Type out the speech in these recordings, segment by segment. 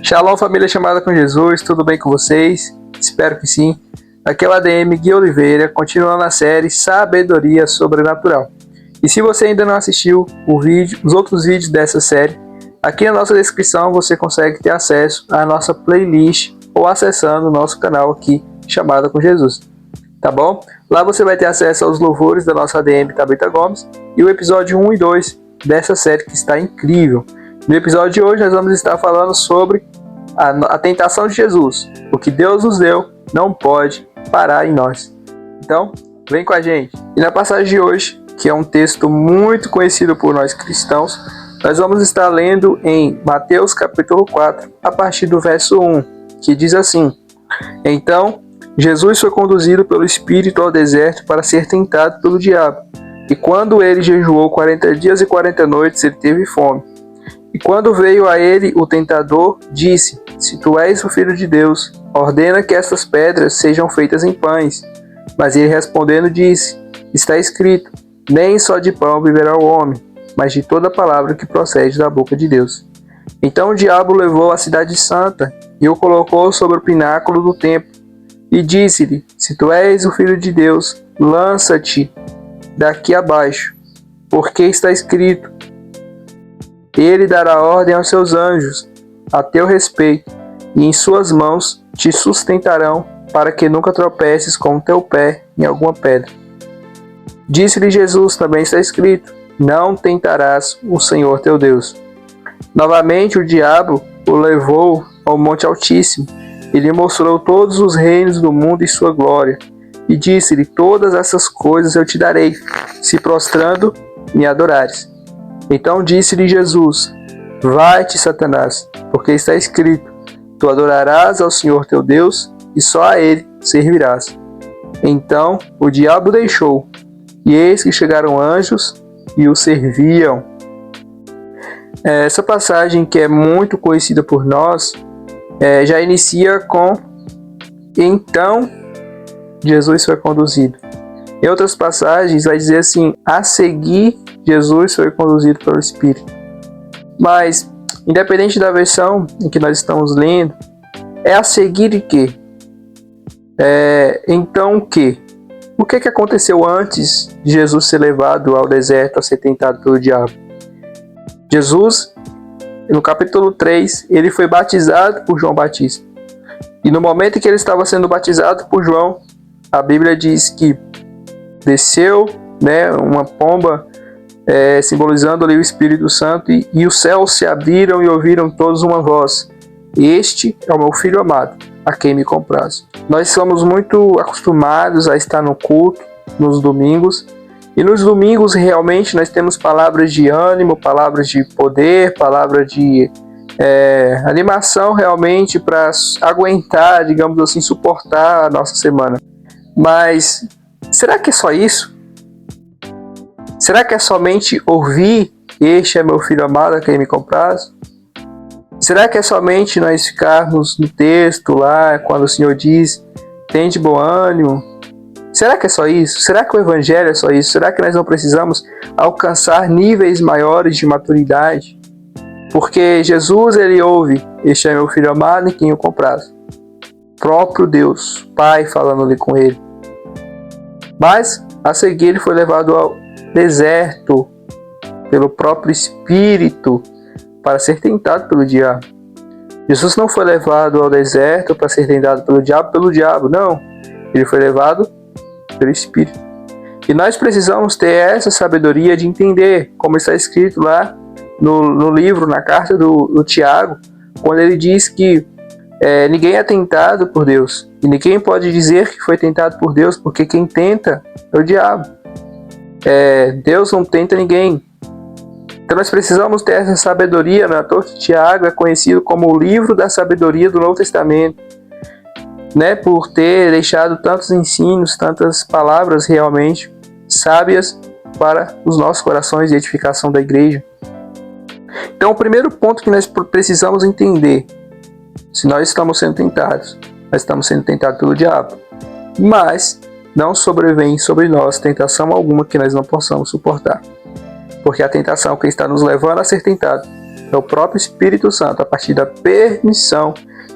Shalom, família chamada com Jesus, tudo bem com vocês? Espero que sim. Aqui é o ADM Gui Oliveira, continuando a série Sabedoria Sobrenatural. E se você ainda não assistiu os outros vídeos dessa série, aqui na nossa descrição você consegue ter acesso à nossa playlist ou acessando o nosso canal aqui, Chamada com Jesus. Tá bom? Lá você vai ter acesso aos louvores da nossa ADM Tabita Gomes e o episódio 1 e 2 dessa série que está incrível. No episódio de hoje nós vamos estar falando sobre a tentação de Jesus. O que Deus nos deu não pode parar em nós. Então, vem com a gente. E na passagem de hoje, que é um texto muito conhecido por nós cristãos, nós vamos estar lendo em Mateus capítulo 4, a partir do verso 1, que diz assim: Então, Jesus foi conduzido pelo Espírito ao deserto para ser tentado pelo diabo. E quando ele jejuou 40 dias e 40 noites, ele teve fome. E quando veio a ele o tentador, disse: Se tu és o Filho de Deus, ordena que estas pedras sejam feitas em pães. Mas ele respondendo disse: Está escrito: Nem só de pão viverá o homem, mas de toda palavra que procede da boca de Deus. Então o diabo levou a cidade santa e o colocou sobre o pináculo do templo e disse-lhe: Se tu és o Filho de Deus, lança-te daqui abaixo, porque está escrito: Ele dará ordem aos seus anjos a teu respeito, e em suas mãos te sustentarão, para que nunca tropeces com o teu pé em alguma pedra. Disse-lhe Jesus: Também está escrito: Não tentarás o Senhor teu Deus. Novamente o diabo o levou ao monte altíssimo, e lhe mostrou todos os reinos do mundo e sua glória, e disse-lhe: Todas essas coisas eu te darei, se prostrando me adorares. Então disse-lhe Jesus: Vai-te, Satanás, porque está escrito: Tu adorarás ao Senhor teu Deus, e só a Ele servirás. Então o diabo deixou, e eis que chegaram anjos e o serviam. Essa passagem, que é muito conhecida por nós, já inicia com: Então Jesus foi conduzido. Em outras passagens vai dizer assim: A seguir Jesus foi conduzido pelo Espírito. Mas, independente da versão em que nós estamos lendo, é a seguir de quê? Então o quê? O que aconteceu antes de Jesus ser levado ao deserto a ser tentado pelo diabo? Jesus, no capítulo 3, ele foi batizado por João Batista. E no momento em que ele estava sendo batizado por João, a Bíblia diz que desceu, uma pomba, simbolizando ali o Espírito Santo, e os céus se abriram e ouviram todos uma voz: Este é o meu Filho amado, a quem me comprazo. Nós somos muito acostumados a estar no culto, nos domingos, e nos domingos realmente nós temos palavras de ânimo, palavras de poder, palavras de animação realmente para aguentar, digamos assim, suportar a nossa semana. Mas será que é só isso? Será que é somente ouvir: Este é meu Filho amado, a quem me comprazo? Será que é somente nós ficarmos no texto lá, quando o Senhor diz: Tende bom ânimo? Será que é só isso? Será que o Evangelho é só isso? Será que nós não precisamos alcançar níveis maiores de maturidade? Porque Jesus, ele ouve: Este é meu Filho amado, em quem eu comprazo. Próprio Deus, Pai, falando ali com ele. Mas, a seguir, ele foi levado ao deserto pelo próprio Espírito para ser tentado pelo diabo. Jesus não foi levado ao deserto para ser tentado pelo diabo, não. Ele foi levado pelo Espírito. E nós precisamos ter essa sabedoria de entender, como está escrito lá no livro, na carta do Tiago, quando ele diz que ninguém é tentado por Deus. E ninguém pode dizer que foi tentado por Deus, porque quem tenta é o diabo. Deus não tenta ninguém. Então nós precisamos ter essa sabedoria. Não é à toa que Tiago é conhecido como o livro da sabedoria do Novo Testamento, por ter deixado tantos ensinos, tantas palavras realmente sábias para os nossos corações e edificação da igreja. Então o primeiro ponto que nós precisamos entender: se nós estamos sendo tentados, nós estamos sendo tentados pelo diabo. Mas não sobrevém sobre nós tentação alguma que nós não possamos suportar. Porque a tentação que está nos levando a ser tentado É o próprio Espírito Santo, a partir da permissão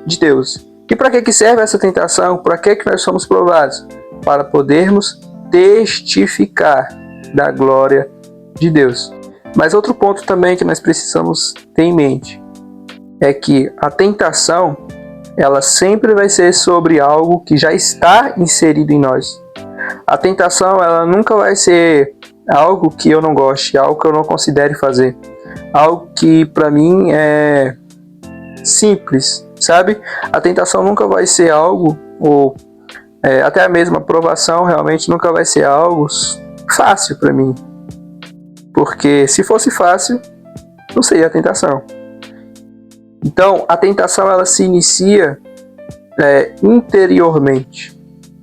de Deus. E para que serve essa tentação? Para que nós somos provados? Para podermos testificar da glória de Deus. Mas outro ponto também que nós precisamos ter em mente é que a tentação, ela sempre vai ser sobre algo que já está inserido em nós. A tentação, ela nunca vai ser algo que eu não goste, algo que eu não considere fazer, algo que para mim é simples, sabe? A tentação nunca vai ser algo, ou até a mesma provação realmente nunca vai ser algo fácil para mim. Porque se fosse fácil, não seria a tentação. Então, a tentação ela se inicia interiormente,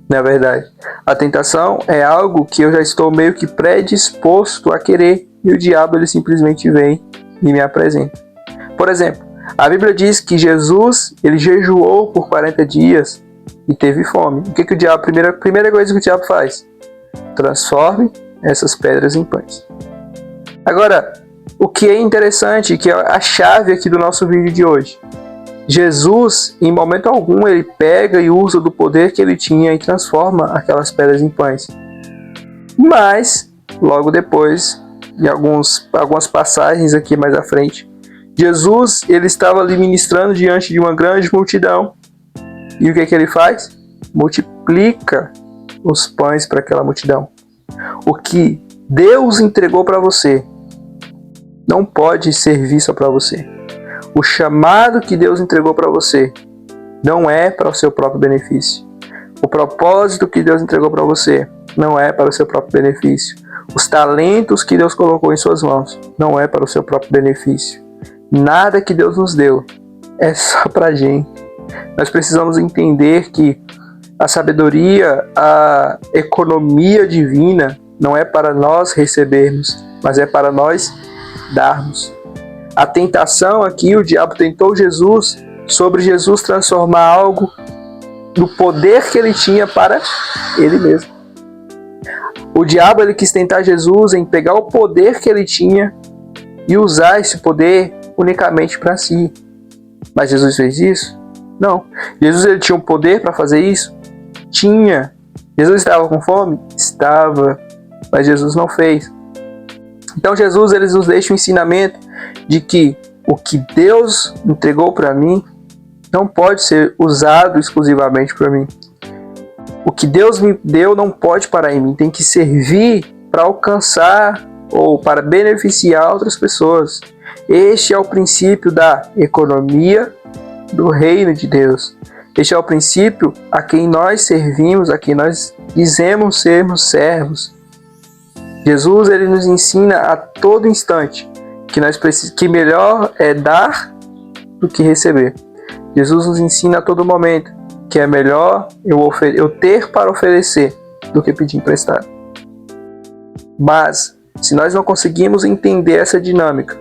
na verdade. A tentação é algo que eu já estou meio que predisposto a querer, e o diabo ele simplesmente vem e me apresenta. Por exemplo, a Bíblia diz que Jesus ele jejuou por 40 dias e teve fome. O que o diabo, a primeira coisa que o diabo faz? Transforme essas pedras em pães. Agora, o que é interessante, que é a chave aqui do nosso vídeo de hoje. Jesus, em momento algum, ele pega e usa do poder que ele tinha e transforma aquelas pedras em pães. Mas, logo depois, em algumas passagens aqui mais à frente, Jesus ele estava ali ministrando diante de uma grande multidão. E o que ele faz? Multiplica os pães para aquela multidão. O que Deus entregou para você não pode servir só para você. O chamado que Deus entregou para você não é para o seu próprio benefício. O propósito que Deus entregou para você não é para o seu próprio benefício. Os talentos que Deus colocou em suas mãos não é para o seu próprio benefício. Nada que Deus nos deu é só para a gente. Nós precisamos entender que a sabedoria, a economia divina não é para nós recebermos, mas é para nós darmos. A tentação aqui, o diabo tentou Jesus, sobre Jesus transformar algo do poder que ele tinha para ele mesmo. O diabo ele quis tentar Jesus em pegar o poder que ele tinha e usar esse poder unicamente para si. Mas Jesus fez isso? Não. Jesus ele tinha um poder para fazer isso? Tinha. Jesus estava com fome? Estava. Mas Jesus não fez. Então Jesus ele nos deixa o ensinamento de que o que Deus entregou para mim não pode ser usado exclusivamente para mim. O que Deus me deu não pode parar em mim, tem que servir para alcançar ou para beneficiar outras pessoas. Este é o princípio da economia do reino de Deus. Este é o princípio a quem nós servimos, a quem nós dizemos sermos servos. Jesus ele nos ensina a todo instante que melhor é dar do que receber. Jesus nos ensina a todo momento que é melhor eu ter para oferecer do que pedir emprestado. Mas, se nós não conseguimos entender essa dinâmica,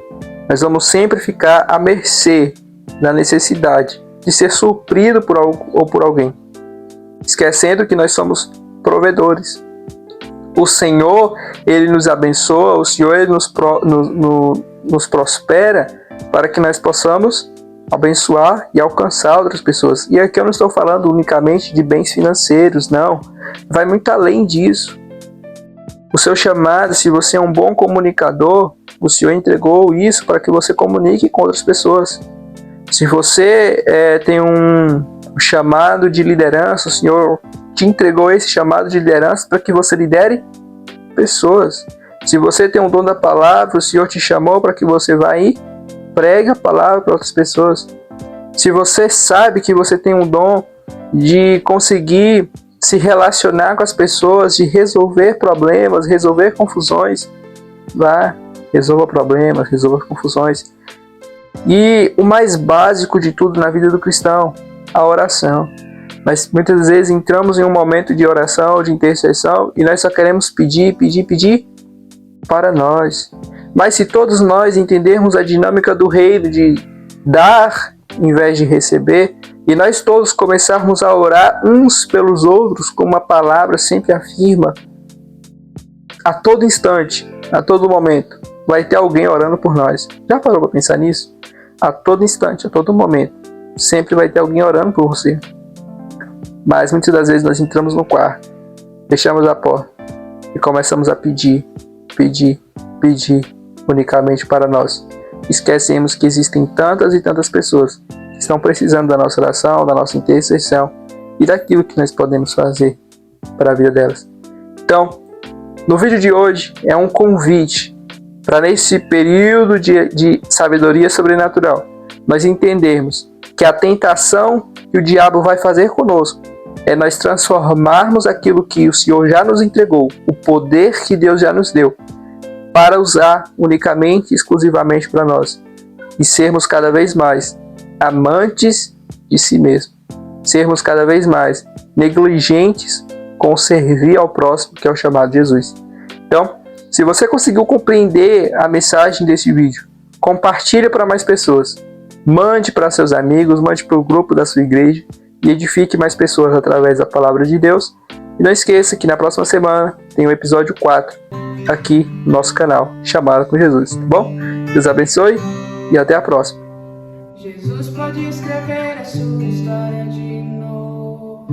nós vamos sempre ficar à mercê da necessidade de ser suprido por algo ou por alguém, esquecendo que nós somos provedores. O Senhor, Ele nos abençoa, o Senhor Ele nos prospera para que nós possamos abençoar e alcançar outras pessoas. E aqui eu não estou falando unicamente de bens financeiros, não. Vai muito além disso. O seu chamado, se você é um bom comunicador, o Senhor entregou isso para que você comunique com outras pessoas. Se você tem um chamado de liderança, o Senhor te entregou esse chamado de liderança para que você lidere pessoas. Se você tem um dom da palavra, o Senhor te chamou para que você vá e pregue a palavra para outras pessoas. Se você sabe que você tem um dom de conseguir se relacionar com as pessoas, de resolver problemas, resolver confusões, vá, resolva problemas, resolva confusões. E o mais básico de tudo na vida do cristão, a oração. Mas muitas vezes entramos em um momento de oração, de intercessão, e nós só queremos pedir para nós. Mas se todos nós entendermos a dinâmica do reino de dar em vez de receber, e nós todos começarmos a orar uns pelos outros, como a palavra sempre afirma, a todo instante, a todo momento, vai ter alguém orando por nós. Já parou para pensar nisso? A todo instante, a todo momento, sempre vai ter alguém orando por você. Mas muitas das vezes nós entramos no quarto, fechamos a porta e começamos a pedir unicamente para nós. Esquecemos que existem tantas e tantas pessoas que estão precisando da nossa oração, da nossa intercessão e daquilo que nós podemos fazer para a vida delas. Então, no vídeo de hoje é um convite para, nesse período de sabedoria sobrenatural, nós entendermos que a tentação que o diabo vai fazer conosco é nós transformarmos aquilo que o Senhor já nos entregou, o poder que Deus já nos deu, para usar unicamente e exclusivamente para nós. E sermos cada vez mais amantes de si mesmo. Sermos cada vez mais negligentes com servir ao próximo, que é o chamado Jesus. Então, se você conseguiu compreender a mensagem desse vídeo, compartilhe para mais pessoas. Mande para seus amigos, mande para o grupo da sua igreja e edifique mais pessoas através da palavra de Deus. E não esqueça que na próxima semana tem o episódio 4 aqui no nosso canal, Chamada com Jesus, tá bom? Deus abençoe e até a próxima. Jesus pode escrever a sua história de novo.